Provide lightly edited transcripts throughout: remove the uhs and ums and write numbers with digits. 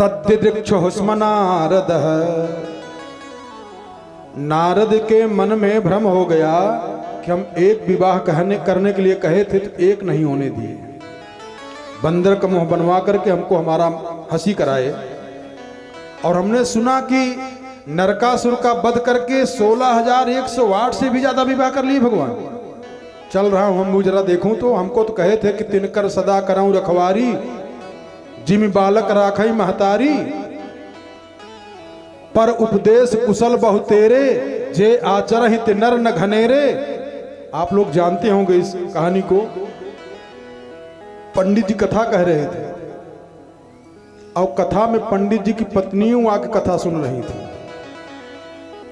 तद्दिदृक्षुः स्म नारद। नारद के मन में भ्रम हो गया कि हम एक विवाह करने के लिए कहे थे तो एक नहीं होने दिए। बंदर का मुंह बनवा करके हमको हमारा हंसी कराए। और हमने सुना कि नरकासुर का वध करके 16,108 से भी ज्यादा विवाह कर लिए भगवान। चल रहा हूं हम जरा देखूं तो हमको तो कहे थे कि तिनकर सदा कराऊं रखवारी, जिमि बालक राखई महतारी। पर उपदेश कुशल बहु तेरे, जे आचरहित नर न घनेरे। आप लोग जानते होंगे इस कहानी को। पंडित जी कथा कह रहे थे और कथा में पंडित जी की पत्नियों आके कथा सुन रही थी।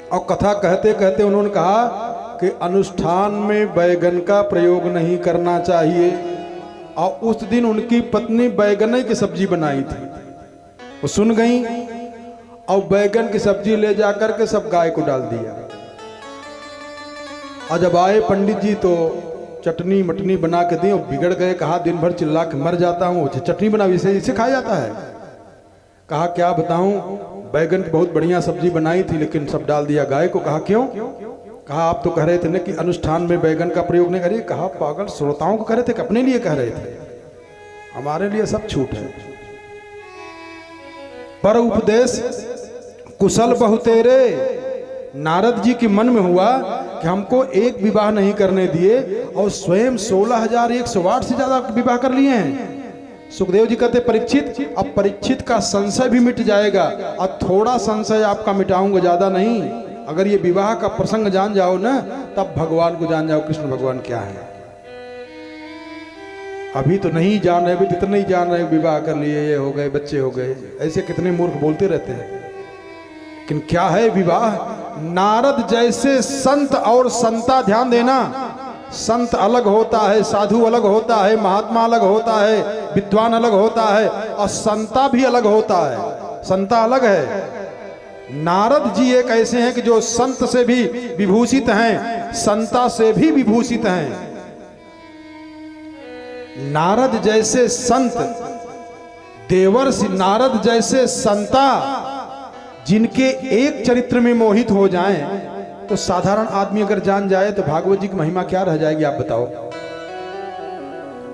और कथा कहते कहते उन्होंने कहा कि अनुष्ठान में बैगन का प्रयोग नहीं करना चाहिए। और उस दिन उनकी पत्नी बैगन की सब्जी बनाई थी, वो सुन गई और बैगन की सब्जी ले जाकर के सब गाय को डाल दिया। और जब आए पंडित जी तो चटनी मटनी बना के दी और बिगड़ गए। कहा दिन भर चिल्ला के मर जाता हूँ, चटनी बना इसे खाया जाता है। कहा क्या बताऊं, बैगन की बहुत बढ़िया सब्जी बनाई थी लेकिन सब डाल दिया गाय को। कहा क्यों? कहा आप तो कह रहे थे ना कि अनुष्ठान में बैगन का प्रयोग नहीं करिए। कहा पागल, श्रोताओं को कह रहे थे कि अपने लिए कह रहे थे? हमारे लिए सब छूट है। पर उपदेश कुशल बहु तेरे। नारद जी के मन में हुआ कि हमको एक विवाह नहीं करने दिए और स्वयं 16,108 से ज्यादा विवाह कर लिए हैं। सुखदेव जी कहते परीक्षित, अब परीक्षित का संशय भी मिट जाएगा। अब थोड़ा संशय आपका मिटाऊंगा, ज्यादा नहीं। अगर ये विवाह का प्रसंग जान जाओ ना, तब भगवान को जान जाओ कृष्ण भगवान क्या है। अभी तो नहीं जान रहे, अभी तो इतना ही जान रहे विवाह कर लिए, ये हो गए, बच्चे हो गए। ऐसे कितने मूर्ख बोलते रहते हैं। लेकिन क्या है विवाह? नारद जैसे संत और संता, ध्यान देना, संत अलग होता है, साधु अलग होता है, महात्मा अलग होता है, विद्वान अलग होता है और संता भी अलग होता है। संता अलग है। नारद जी एक ऐसे हैं कि जो संत से भी विभूषित हैं, संता से भी विभूषित हैं। नारद जैसे संत, देवर्षि नारद जैसे संता जिनके एक चरित्र में मोहित हो जाएं, तो साधारण आदमी अगर जान जाए तो भागवत जी की महिमा क्या रह जाएगी आप बताओ।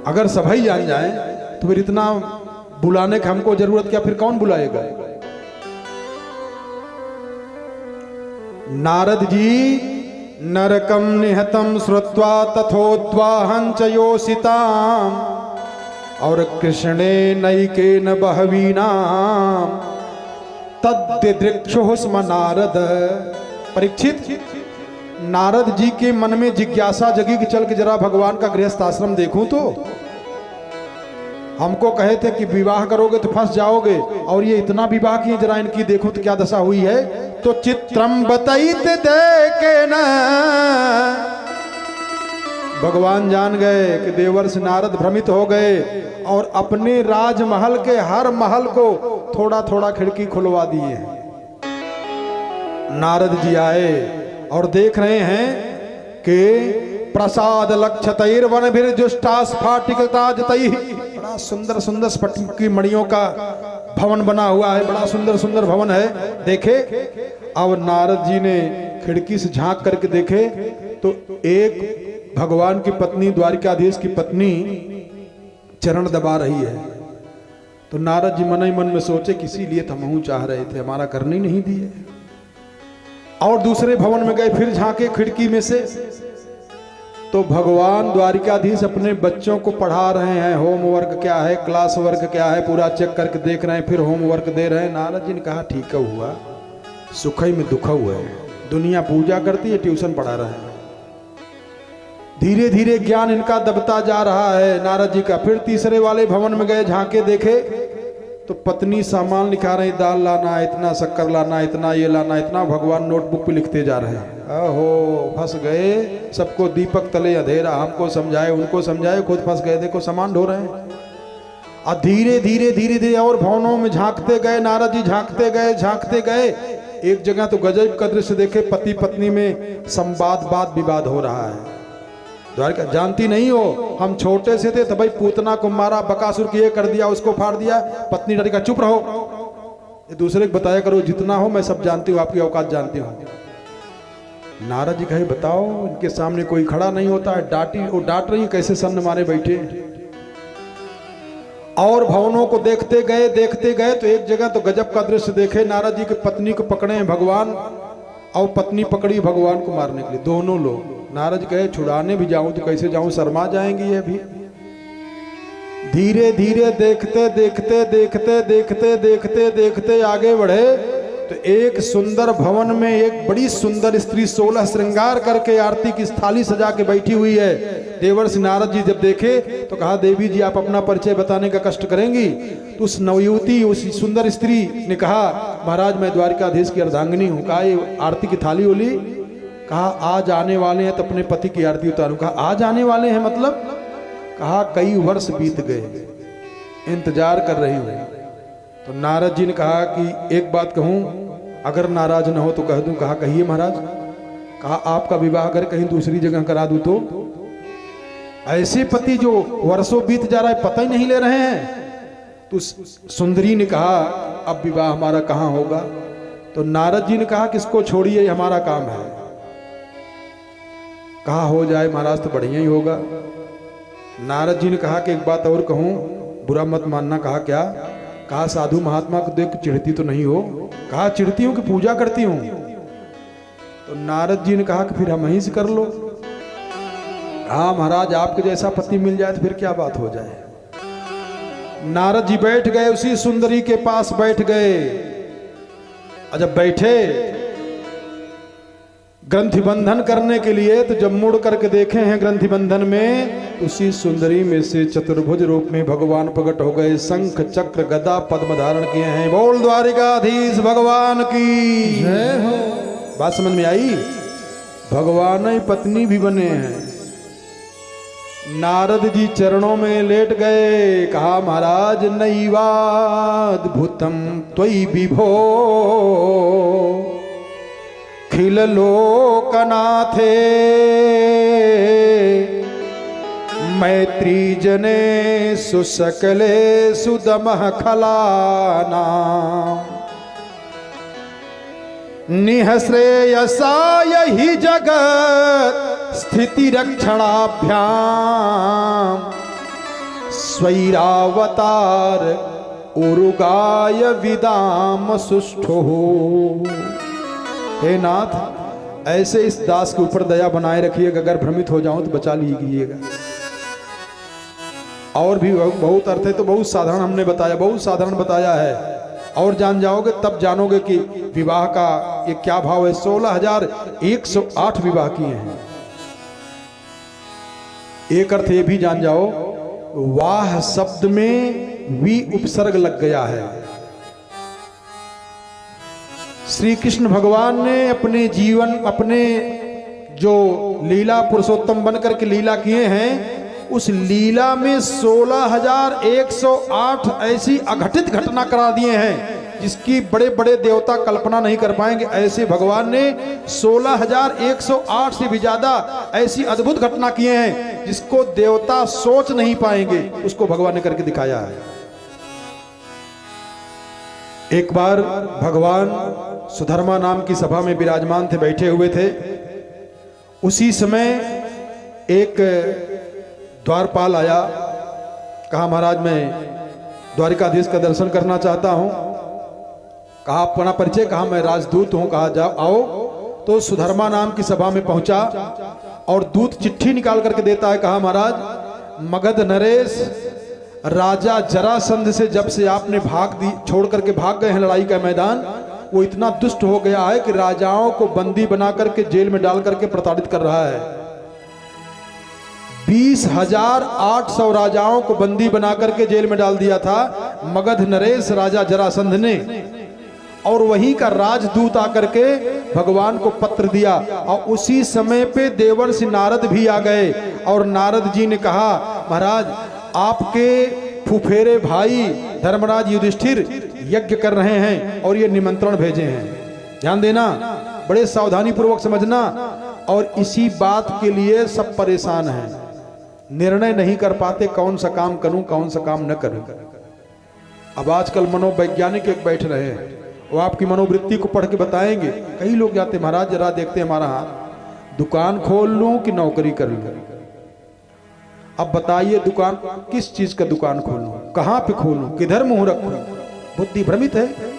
अगर सभी जान जाए तो फिर इतना बुलाने की हमको जरूरत क्या, फिर कौन बुलाएगा? नारद जी नरकम निहतम श्रुत्वा तथोद्वाहं च योषिताम और कृष्णे नैकेन बहवीनाम तद्दिदृक्षुः स्म नारद। परीक्षित, नारद जी के मन में जिज्ञासा जगी कि चल के जरा भगवान का गृहस्थ आश्रम देखूं तो। हमको कहे थे कि विवाह करोगे तो फंस जाओगे और ये इतना विवाह किए, जरा इनकी देखो तो क्या दशा हुई है। तो चित्रम बतईत देखे न, भगवान जान गए कि देवर्षि नारद भ्रमित हो गए और अपने राजमहल के हर महल को थोड़ा थोड़ा खिड़की खुलवा दिए। नारद जी आए और देख रहे हैं कि प्रसाद लक्षतैर वन भीर जुष्टास्फाटिकता जतई, बड़ा सुंदर सुंदर स्फटिक की मणियों का भवन बना हुआ है, बड़ा सुंदर सुंदर भवन है। देखे, अब नारद जी ने खिड़की से झांक करके देखे तो एक भगवान की पत्नी, द्वारिकाधीश की पत्नी चरण दबा रही है। तो नारद जी मन ही मन में सोचे कि इसीलिए तो हम चाह रहे थे, हमारा करने नहीं दिए। और दूसरे भवन में गए, फिर झांके खिड़की में से तो भगवान द्वारिकाधीश अपने बच्चों को पढ़ा रहे हैं। होमवर्क क्या है, क्लास वर्क क्या है, पूरा चेक करके देख रहे हैं, फिर होमवर्क दे रहे हैं। नारद जी ने कहा ठीक हुआ, सुखई में दुख हुआ है। दुनिया पूजा करती है, ट्यूशन पढ़ा रहे हैं। धीरे धीरे ज्ञान इनका दबता जा रहा है नारद जी का। फिर तीसरे वाले भवन में गए, झांके देखे तो पत्नी सामान लिखा रही, दाल लाना, इतना शक्कर लाना, इतना ये लाना, इतना। भगवान नोटबुक पे लिखते जा रहे हैं। अहो फंस गए, सबको दीपक तले अंधेरा, हमको समझाए उनको समझाए, खुद फंस गए। देखो सामान ढो रहे हैं। और धीरे धीरे धीरे धीरे और भवनों में झांकते गए नारद जी, झांकते गए झांकते गए। एक जगह तो गजब का दृश्य देखे, पति पत्नी में संवाद वाद विवाद हो रहा है। द्वारिका जानती नहीं हो, हम छोटे से थे तो भाई पूतना को मारा, बकासुर की ये कर दिया, उसको फाड़ दिया। पत्नी डरी का चुप रहो, ये दूसरे को बताया करो, जितना हो मैं सब जानती हूँ, आपकी औकात जानती हूँ। नारद जी कहे बताओ, इनके सामने कोई खड़ा नहीं होता है, डांट रही कैसे सन्न मारे बैठे। और भवनों को देखते गए तो एक जगह तो गजब का दृश्य देखे, नारद जी की पत्नी को पकड़े हैं भगवान, और पत्नी पकड़ी भगवान को मारने के लिए, दोनों लोग। नारद जी कहे छुड़ाने भी जाऊं तो कैसे जाऊं, शर्मा जाएंगी ये भी। धीरे धीरे देखते आगे बढ़े तो एक सुंदर भवन में एक बड़ी सुंदर स्त्री 16 श्रृंगार करके आरती की थाली सजा के बैठी हुई है। देवर्षि नारद जी जब देखे तो कहा देवी जी आप अपना परिचय बताने का कष्ट करेंगी। तो उस नवयुवती, उस सुंदर स्त्री ने कहा महाराज मैं द्वारिकाधीश की अर्धांगिनी हूँ। कहा ये आरती की थाली होली, कहा आज आने वाले हैं तो अपने पति की आरती उतारूं। कहा आज आने वाले हैं मतलब, कहा कई वर्ष बीत गए, इंतजार कर रही हूँ। तो नारद जी ने कहा कि एक बात कहूं, अगर नाराज न हो तो कह दूं। कहा कहिए महाराज। कहा आपका विवाह अगर कहीं दूसरी जगह करा दूं तो। ऐसे पति जो वर्षों बीत जा रहा है पता ही नहीं ले रहे हैं। तो सुंदरी ने कहा अब विवाह हमारा कहां होगा। तो नारद जी ने कहा कि इसको छोड़िए, हमारा काम है। कहा हो जाए महाराज तो बढ़िया ही होगा। नारद जी ने कहा कि एक बात और कहूं, बुरा मत मानना। कहा क्या। कहा साधु महात्मा को देख चिढ़ती तो नहीं हो। कहा चिढ़ती हूं कि पूजा करती हूं। तो नारद जी ने कहा कि फिर हम ही से कर लो। हाँ महाराज आपके जैसा पति मिल जाए तो फिर क्या बात हो जाए। नारद जी बैठ गए, उसी सुंदरी के पास बैठ गए। और जब बैठे ग्रंथि बंधन करने के लिए, तो जब मुड़ करके देखे हैं ग्रंथि बंधन में, उसी सुंदरी में से चतुर्भुज रूप में भगवान प्रकट हो गए। शंख चक्र गदा पद्म धारण किए हैं। बोल द्वारिकाधीश भगवान की जय हो। बात समझ में आई। भगवान ही पत्नी भी बने हैं। नारद जी चरणों में लेट गए। कहा महाराज नैवाद्भुतम त्वयि विभो खिल लोकनाथे मैत्री जने सुसकले सुदमः खलाना निःश्रेयसा यही जगत स्थिति रक्षणाभ्याम स्वैरावतार उरुगाय विदाम सुष्ठो। हे नाथ ऐसे इस दास के ऊपर दया बनाए रखिएगा, अगर भ्रमित हो जाऊं तो बचा लीजिएगा। और भी बहुत अर्थ है, तो बहुत साधारण हमने बताया, बहुत साधारण बताया है। और जान जाओगे तब जानोगे कि विवाह का ये क्या भाव है। 16,108 विवाह किए हैं। एक अर्थ ये भी जान जाओ, वाह शब्द में वी उपसर्ग लग गया है। श्री कृष्ण भगवान ने अपने जीवन, अपने जो लीला पुरुषोत्तम बनकर के लीला किए हैं, उस लीला में 16,108 ऐसी अघटित घटना करा दिए हैं जिसकी बड़े बड़े देवता कल्पना नहीं कर पाएंगे। ऐसे भगवान ने 16,108 से भी ज्यादा ऐसी अद्भुत घटना किए हैं जिसको देवता सोच नहीं पाएंगे, उसको भगवान ने करके दिखाया है। एक बार भगवान सुधर्मा नाम की सभा में विराजमान थे, बैठे हुए थे। उसी समय एक द्वारपाल आया। कहा महाराज मैं द्वारिकाधीश का दर्शन करना चाहता हूं। कहा अपना परिचय। कहा मैं राजदूत हूं। कहा जाओ आओ। तो सुधर्मा नाम की सभा में पहुंचा और दूत चिट्ठी निकाल करके देता है। कहा महाराज मगध नरेश राजा जरासंध से जब से आपने छोड़ करके भाग गए हैं लड़ाई का मैदान, वो इतना दुष्ट हो गया है कि राजाओं को बंदी बना करके जेल में डाल करके प्रताड़ित कर रहा है। 20,800 राजाओं को बंदी बना करके जेल में डाल दिया था मगध नरेश राजा जरासंध ने। और वहीं का राजदूत आकर के भगवान को पत्र दिया। और उसी समय पे देवर्षि नारद भी आ गए। और नारद जी ने कहा महाराज आपके फुफेरे भाई धर्मराज युधिष्ठिर यज्ञ कर रहे हैं और ये निमंत्रण भेजे हैं। ध्यान देना, बड़े सावधानी पूर्वक समझना। और इसी बात के लिए सब परेशान हैं, निर्णय नहीं कर पाते कौन सा काम करूं कौन सा काम न करूं। अब आजकल मनोवैज्ञानिक एक बैठ रहे हैं, वो आपकी मनोवृत्ति को पढ़ के बताएंगे। कई लोग जाते महाराज जरा देखते हमारा हाथ, दुकान खोल लूं कि नौकरी कर लूं? अब बताइए दुकान किस चीज का दुकान खोलूं, कहां पे खोलूं, किधर मुंह रखूं? बुद्धि भ्रमित है।